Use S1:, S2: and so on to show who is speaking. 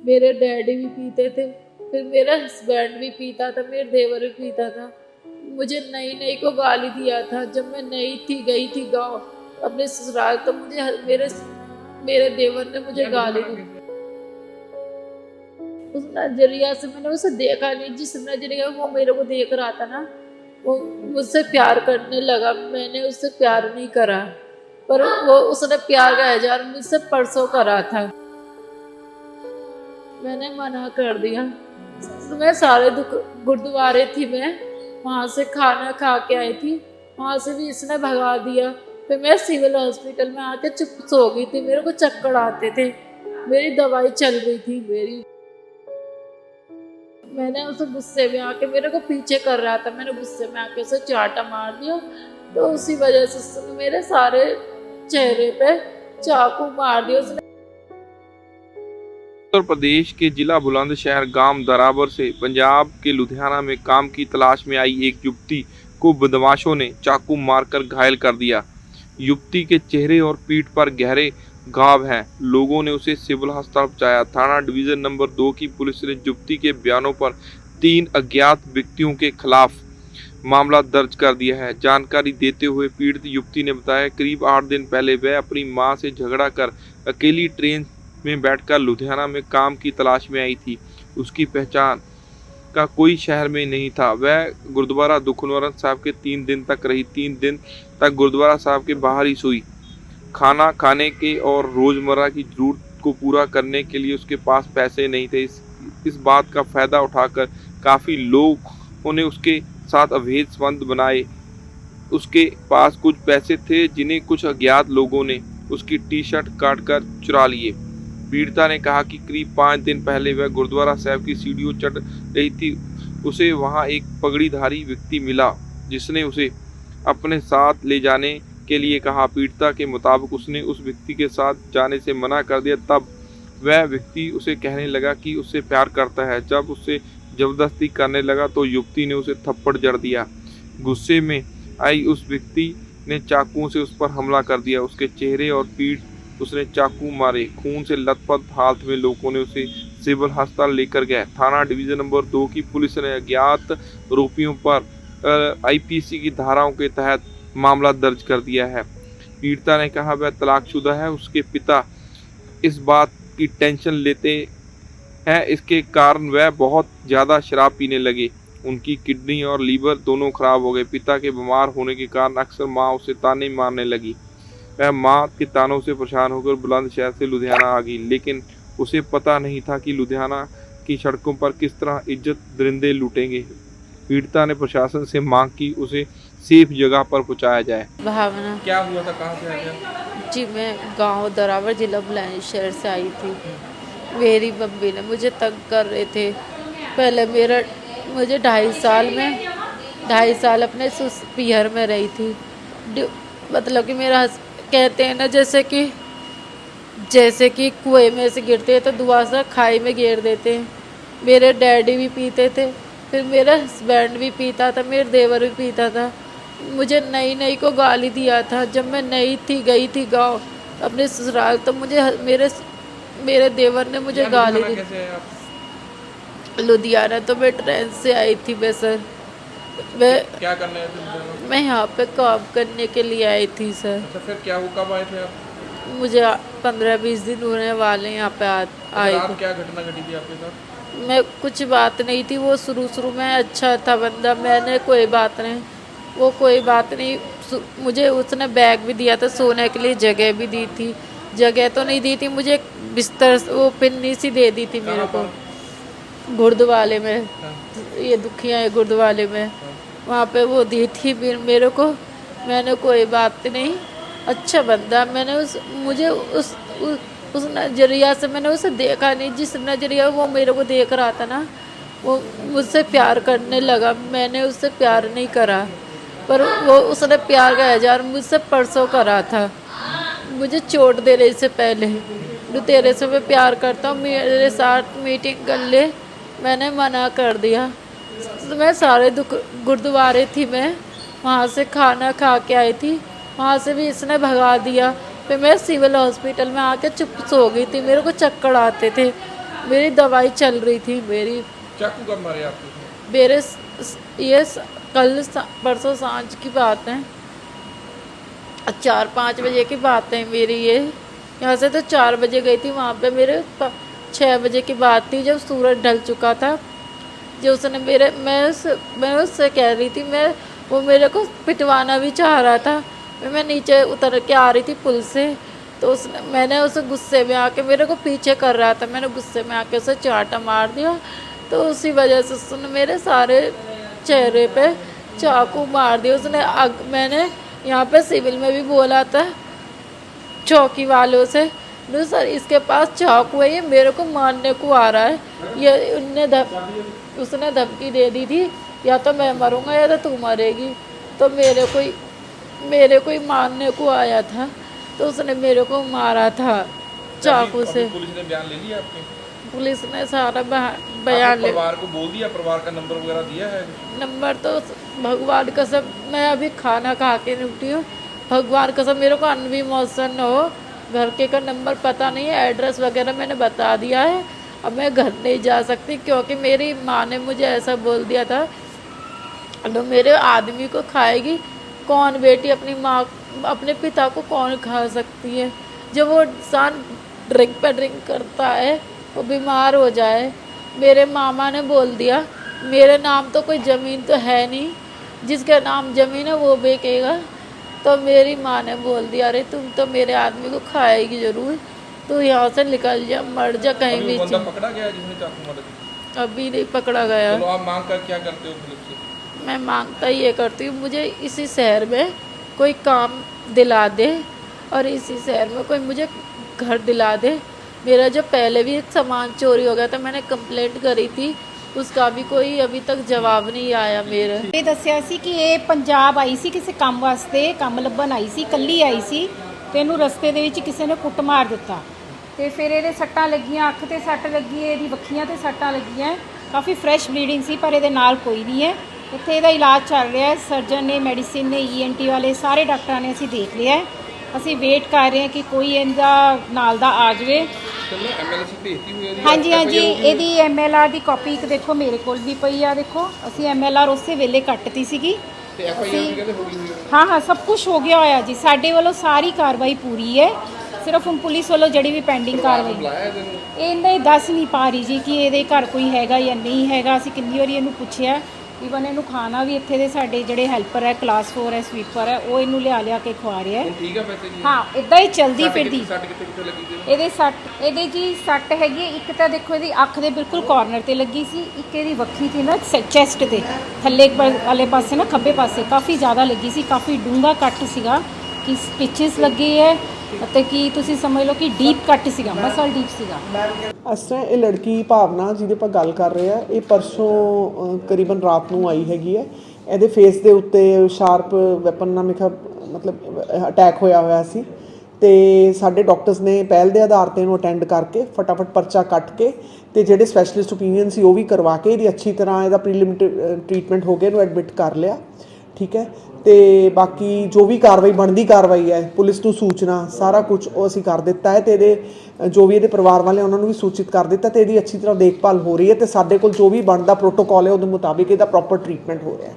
S1: मेरे डैडी भी पीते थे, फिर मेरा हस्बैंड भी पीता था, मेरे देवर भी पीता था। मुझे नई नई को गाली दिया था जब मैं नई थी, गई थी गांव अपने ससुराल, तो मुझे मेरे मेरे देवर ने मुझे गाली दी। उस नजरिया से मैंने उसे देखा नहीं, जिस नजरिया वो मेरे को देख रहा था ना, वो मुझसे प्यार करने लगा। मैंने उससे प्यार नहीं करा, पर वो उसने प्यार का इजहार मुझसे परसों करा था। मैंने मना कर दिया। तो मैं सारे गुरुद्वारे थी, मैं वहाँ से खाना खा के आई थी, वहाँ से भी इसने भगा दिया। फिर मैं सिविल हॉस्पिटल में आके चुप सो गई थी, मेरे को चक्कर आते थे, मेरी दवाई चल रही थी मेरी। मैंने उसे गुस्से में आके, मेरे को पीछे कर रहा था, मैंने गुस्से में आके उसे चाटा मार दिया। तो उसी वजह से उसने मेरे सारे चेहरे पे चाकू मार दिया उसने।
S2: उत्तर प्रदेश के जिला बुलंदशहर गांव दरावर से पंजाब के लुधियाना में काम की तलाश में आई एक युवती को बदमाशों ने चाकू मारकर घायल कर दिया। युवती के चेहरे और पीठ पर गहरे घाव हैं। लोगों ने उसे सिविल अस्पताल पहुंचाया। थाना डिवीजन नंबर 2 की पुलिस ने युवती के बयानों पर 3 अज्ञात व्यक्तियों के खिलाफ मामला दर्ज कर दिया है। जानकारी देते हुए पीड़ित युवती ने बताया, करीब 8 दिन पहले वह अपनी मां से झगड़ा कर अकेली ट्रेन में बैठकर लुधियाना में काम की तलाश में आई थी। उसकी पहचान का कोई शहर में नहीं था। वह गुरुद्वारा दुखनिवारण साहब के 3 दिन तक रही। 3 दिन तक गुरुद्वारा साहब के बाहर ही सोई। खाना खाने के और रोजमर्रा की जरूरत को पूरा करने के लिए उसके पास पैसे नहीं थे। इस बात का फायदा उठाकर काफी लोगों ने उसके साथ अवैध संबंध बनाए। उसके पास कुछ पैसे थे जिन्हें कुछ अज्ञात लोगों ने उसकी टी शर्ट काटकर चुरा लिए। पीड़िता ने कहा कि करीब 5 दिन पहले वह गुरुद्वारा साहब की सीढ़ियों चढ़ रही थी। उसे वहां एक पगड़ीधारी व्यक्ति मिला जिसने उसे अपने साथ ले जाने के लिए कहा। पीड़िता के मुताबिक उसने उस व्यक्ति के साथ जाने से मना कर दिया। तब वह व्यक्ति उसे कहने लगा कि उससे प्यार करता है। जब उससे जबरदस्ती करने लगा तो युवती ने उसे थप्पड़ जड़ दिया। गुस्से में आई उस व्यक्ति ने चाकुओं से उस पर हमला कर दिया। उसके चेहरे और पीठ उसने चाकू मारे। खून से लथपथ हालत में लोगों ने उसे सिविल अस्पताल लेकर गए। थाना डिवीजन नंबर 2 की पुलिस ने अज्ञात आरोपियों पर आईपीसी की धाराओं के तहत मामला दर्ज कर दिया है। पीड़िता ने कहा वह तलाकशुदा है। उसके पिता इस बात की टेंशन लेते हैं, इसके कारण वह बहुत ज़्यादा शराब पीने लगे। उनकी किडनी और लीवर दोनों खराब हो गए। पिता के बीमार होने के कारण अक्सर माँ उसे ताने मारने लगी। वह माँ के तानों से परेशान होकर बुलंदशहर से लुधियाना आ गई, लेकिन उसे पता नहीं था कि लुधियाना की सड़कों पर किस तरह इज्जत दरिंदे लूटेंगे। पीड़िता ने प्रशासन से मांग की उसे सेफ जगह पर पहुंचाया जाए।
S1: भावना।
S2: क्या हुआ था, कहाँ से आया?
S1: जी, मैं गांव दरावर जिला बुलंदशहर से आई थी। मेरी मम्मी ने मुझे तंग कर रहे थे। पहले मुझे 2.5 साल अपने पियर में रही थी। मतलब कि मेरा कहते हैं ना, जैसे कि कुएं में से गिरते हैं तो दुआ से खाई में गिर देते हैं। मेरे डैडी भी पीते थे, फिर मेरा हस्बैंड भी पीता था, मेरे देवर भी पीता था। मुझे नई नई को गाली दिया था जब मैं नई थी, गई थी गांव अपने ससुराल, तो मुझे मेरे देवर ने मुझे गाली दी। लुधियाना तो मैं ट्रेन से आई थी। मैं सर, मैं
S2: क्या करने आए थे?
S1: मैं यहाँ पे काम करने के लिए आई थी सर।
S2: अच्छा, फिर क्या हुआ, कब आए थे आप?
S1: मुझे 15-20 दिन होने वाले यहाँ पे आए थे।
S2: क्या घटना घटी थी आपके साथ?
S1: मैं कुछ बात नहीं थी, वो शुरू में अच्छा था बंदा, मैंने कोई बात नहीं, मुझे उसने बैग भी दिया था, सोने के लिए जगह भी दी थी। जगह तो नहीं दी थी, मुझे एक बिस्तर वो पिन्नी सी दे दी थी मेरे को, गुरुद्वारे में। ये दुखिया है गुरुद्वारे में, वहाँ पे वो दी थी मेरे को। मैंने कोई बात नहीं, अच्छा बंदा। मैंने उस नजरिया से मैंने उसे देखा नहीं, जिस नजरिया वो मेरे को देख रहा था ना, वो मुझसे प्यार करने लगा। मैंने उससे प्यार नहीं करा, पर वो उसने प्यार का इजहार मुझसे परसों करा था, मुझे चोट देने से पहले। तो तेरे से मैं प्यार करता हूँ, मेरे साथ मीटिंग कर ले। मैंने मना कर दिया। तो मैं सारे गुरुद्वारे थी, मैं वहाँ से खाना खा के आई थी, वहाँ से भी इसने भगा दिया। फिर मैं सिविल हॉस्पिटल में आके चुप सो गई थी, मेरे को चक्कर आते थे, मेरी दवाई चल रही थी। मेरी
S2: चाकू कब मारे आपको?
S1: मेरे ये परसों सांझ की बात है, 4-5 बजे की बात है मेरी ये। यहाँ से तो 4 बजे गई थी, वहाँ पे मेरे 6 बजे की बात थी जब सूरज ढल चुका था। जो उसने मैं उससे कह रही थी, वो मेरे को पिटवाना भी चाह रहा था। मैं नीचे उतर के आ रही थी पुल से, तो मैंने उसे गुस्से में आके, मेरे को पीछे कर रहा था, मैंने गुस्से में आके उसे चाटा मार दिया। तो उसी वजह से उसने मेरे सारे चेहरे पे चाकू मार दिया उसने। मैंने यहाँ पे सिविल में भी बोला था चौकी वालों से, नो सर इसके पास चाकू है, ये मेरे को मारने को आ रहा है। उसने धमकी दे दी थी, या तो मैं मरूंगा या तो तू मरेगी। तो मेरे को ही मारने को आया था, तो उसने मेरे को मारा था चाकू से।
S2: पुलिस ने बयान ले लिया आपके?
S1: पुलिस ने सारा बयान ले,
S2: परिवार को बोल दिया? परिवार का नंबर वगैरह दिया है?
S1: नंबर तो भगवान कसम, मैं अभी खाना खा के निपटी हूँ, भगवान कसम मेरे को अन भी मौसम न हो, घर के का नंबर पता नहीं है, एड्रेस वगैरह मैंने बता दिया है। अब मैं घर नहीं जा सकती क्योंकि मेरी माँ ने मुझे ऐसा बोल दिया था, लो मेरे आदमी को खाएगी कौन बेटी, अपनी माँ अपने पिता को कौन खा सकती है। जब वो इंसान ड्रिंक पे ड्रिंक करता है, वो बीमार हो जाए। मेरे मामा ने बोल दिया मेरे नाम तो कोई ज़मीन तो है नहीं, जिसके नाम ज़मीन है वो बेचेगा। तो मेरी माँ ने बोल दिया अरे तुम तो मेरे आदमी को खाएगी ज़रूर, तो यहाँ से निकल जा, मर जा कहीं भी।
S2: बंदा पकड़ा गया जिसने चाकू मारा था?
S1: अभी नहीं पकड़ा गया।
S2: चलो आप मांग कर क्या करते हो पुलिस से?
S1: मैं मांगता ये करती हूँ, मुझे इसी शहर में कोई काम दिला दे और इसी शहर में कोई मुझे घर दिला दे। मेरा जो पहले भी एक सामान चोरी हो गया था, मैंने कंप्लेंट करी थी, उसका भी कोई अभी तक जवाब नहीं आया मेरे।
S3: ਇਹ ਦੱਸਿਆ ਸੀ ਕਿ ਇਹ ਪੰਜਾਬ ਆਈ ਸੀ ਕਿਸੇ ਕੰਮ ਵਾਸਤੇ, ਕੰਮ ਲੱਭਣ ਆਈ ਸੀ, ਇਕੱਲੀ ਆਈ ਸੀ ਤੇ ਇਹਨੂੰ ਰਸਤੇ ਦੇ ਵਿੱਚ ਕਿਸੇ ਨੇ ਕੁੱਟ ਮਾਰ ਦਿੱਤਾ ਤੇ ਫਿਰ ਇਹਦੇ ਸੱਟਾਂ ਲੱਗੀਆਂ, ਅੱਖ ਤੇ ਸੱਟ ਲੱਗੀ ਹੈ, ਇਹਦੀ ਵੱਖੀਆਂ ਤੇ ਸੱਟਾਂ ਲੱਗੀਆਂ, ਕਾਫੀ ਫਰੈਸ਼ ਬਲੀਡਿੰਗ ਸੀ ਪਰ ਇਹਦੇ ਨਾਲ ਕੋਈ ਨਹੀਂ ਹੈ। ਇੱਥੇ ਇਹਦਾ ਇਲਾਜ ਚੱਲ ਰਿਹਾ ਹੈ, ਸਰਜਨ ਨੇ, ਮੈਡੀਸਿਨ ਨੇ, ENT ਵਾਲੇ ਸਾਰੇ ਡਾਕਟਰਾਂ ਨੇ ਅਸੀਂ ਦੇਖ ਲਿਆ ਹੈ। ਅਸੀਂ ਵੇਟ ਕਰ ਰਹੇ ਹਾਂ ਕਿ ਕੋਈ ਇਹਦਾ ਨਾਲ ਦਾ ਆ ਜਾਵੇ।
S2: चलो MLS भेजती हुई है?
S3: ਹਾਂਜੀ ਹਾਂਜੀ, ਇਹਦੀ MLR ਦੀ ਕਾਪੀ ਇੱਕ ਦੇਖੋ ਮੇਰੇ ਕੋਲ ਵੀ ਪਈ ਆ, ਦੇਖੋ ਅਸੀਂ MLR ਉਸੇ ਵੇਲੇ ਕੱਟਤੀ ਸੀਗੀ।
S2: ਤੇ FIR ਵੀ ਕਹਿੰਦੇ ਹੋ ਗਈ ਹੋਈ ਹੈ?
S3: ਹਾਂ ਹਾਂ, ਸਭ ਕੁਝ ਹੋ ਗਿਆ ਹੋਇਆ ਜੀ, ਸਾਡੇ ਵੱਲੋਂ ਸਾਰੀ ਕਾਰਵਾਈ ਪੂਰੀ ਹੈ। ਸਿਰਫ ਹੁਣ ਪੁਲਿਸ ਵੱਲੋਂ ਜਿਹੜੀ ਵੀ ਪੈਂਡਿੰਗ ਕਾਰਵਾਈ
S2: ਬੁਲਾਇਆ ਤੈਨੂੰ?
S3: ਇਹਨੇ ਦੱਸ ਨਹੀਂ ਪਾ ਰਹੀ ਜੀ ਕਿ ਇਹਦੇ ਘਰ ਕੋਈ ਹੈਗਾ ਜਾਂ ਨਹੀਂ ਹੈਗਾ। ਅਸੀਂ ਕਿੰਨੀ ਵਾਰੀ ਇਹਨੂੰ ਪੁੱਛਿਆ, ਈਵਨ ਇਹਨੂੰ ਖਾਣਾ ਵੀ ਇੱਥੇ ਦੇ ਸਾਡੇ ਜਿਹੜੇ ਹੈਲਪਰ ਹੈ, ਕਲਾਸ 4 ਹੈ, ਸਵੀਪਰ ਹੈ, ਉਹ ਇਹਨੂੰ ਲਿਆ ਕੇ ਖਵਾ ਰਿਹਾ ਹੈ।
S2: ਹੁਣ ਠੀਕ ਹੈ ਵੈਸੇ ਜੀ?
S3: ਹਾਂ, ਇਦਾਂ ਹੀ ਚਲਦੀ ਫਿਰਦੀ।
S2: ਸੱਟ ਕਿੱਥੇ ਲੱਗੀ ਸੀ?
S3: ਇਹਦੇ ਜੀ ਸੱਟ ਹੈਗੀ ਹੈ, ਇੱਕ ਤਾਂ ਦੇਖੋ ਇਹਦੀ ਅੱਖ ਦੇ ਬਿਲਕੁਲ ਕਾਰਨਰ ਤੇ ਲੱਗੀ ਸੀ, ਇੱਕ ਇਹਦੀ ਵੱਖੀ ਤੇ ਨਾ ਚੈਸਟ ਤੇ ਥੱਲੇ ਵਾਲੇ ਪਾਸੇ ਨਾ ਖੱਬੇ ਪਾਸੇ ਕਾਫੀ ਜ਼ਿਆਦਾ ਲੱਗੀ ਸੀ, ਕਾਫੀ ਡੂੰਘਾ ਕੱਟ ਸੀਗਾ ਕਿ ਸਟਿਚਸ ਲੱਗੇ ਹੈ ਅਤੇ ਕਿ ਤੁਸੀਂ ਸਮਝ ਲਓ ਕਿ ਡੀਪ ਕੱਟ ਸੀਗਾ, ਮਸਲ ਡੀਪ ਸੀਗਾ।
S4: ਇਸ ਤਰ੍ਹਾਂ ਇਹ ਲੜਕੀ ਭਾਵਨਾ ਜਿਹਦੇ ਆਪਾਂ ਗੱਲ ਕਰ ਰਹੇ ਆ, ਇਹ ਪਰਸੋਂ ਕਰੀਬਨ ਰਾਤ ਨੂੰ ਆਈ ਹੈਗੀ ਹੈ। ਇਹਦੇ ਫੇਸ ਦੇ ਉੱਤੇ ਸ਼ਾਰਪ ਵੈਪਨ ਨਾਲ ਮਤਲਬ ਅਟੈਕ ਹੋਇਆ ਸੀ ਤੇ ਸਾਡੇ ਡਾਕਟਰਸ ਨੇ ਪਹਿਲ ਦੇ ਆਧਾਰ ਤੇ ਇਹਨੂੰ ਅਟੈਂਡ ਕਰਕੇ ਫਟਾਫਟ ਪਰਚਾ ਕੱਟ ਕੇ ਤੇ ਜਿਹੜੇ ਸਪੈਸ਼ਲਿਸਟ ਓਪੀਨੀਅਨ ਸੀ ਉਹ ਵੀ ਕਰਵਾ ਕੇ ਇਹਦੀ ਅੱਛੀ ਤਰ੍ਹਾਂ ਇਹਦਾ ਪ੍ਰੀਲਿਮਿਨਰੀ ਟ੍ਰੀਟਮੈਂਟ ਹੋ ਕੇ ਇਹਨੂੰ ਐਡਮਿਟ ਕਰ ਲਿਆ। ਠੀਕ ਹੈ, ਤੇ ਬਾਕੀ ਜੋ ਵੀ ਕਾਰਵਾਈ ਬਣਦੀ ਕਾਰਵਾਈ ਹੈ, ਪੁਲਿਸ ਨੂੰ ਸੂਚਨਾ ਸਾਰਾ ਕੁਝ ਉਹ ਅਸੀਂ ਕਰ ਦਿੱਤਾ ਹੈ ਤੇ ਇਹਦੇ ਜੋ ਵੀ ਇਹਦੇ ਪਰਿਵਾਰ ਵਾਲੇ ਉਹਨਾਂ ਨੂੰ ਵੀ ਸੂਚਿਤ ਕਰ ਦਿੱਤਾ ਤੇ ਇਹਦੀ ਅੱਛੀ ਤਰ੍ਹਾਂ ਦੇਖਭਾਲ ਹੋ ਰਹੀ ਹੈ ਤੇ ਸਾਡੇ ਕੋਲ ਜੋ ਵੀ ਬਣਦਾ ਪ੍ਰੋਟੋਕੋਲ ਹੈ ਉਹਦੇ ਮੁਤਾਬਿਕ ਇਹਦਾ ਪ੍ਰੋਪਰ ਟ੍ਰੀਟਮੈਂਟ ਹੋ ਰਿਹਾ ਹੈ।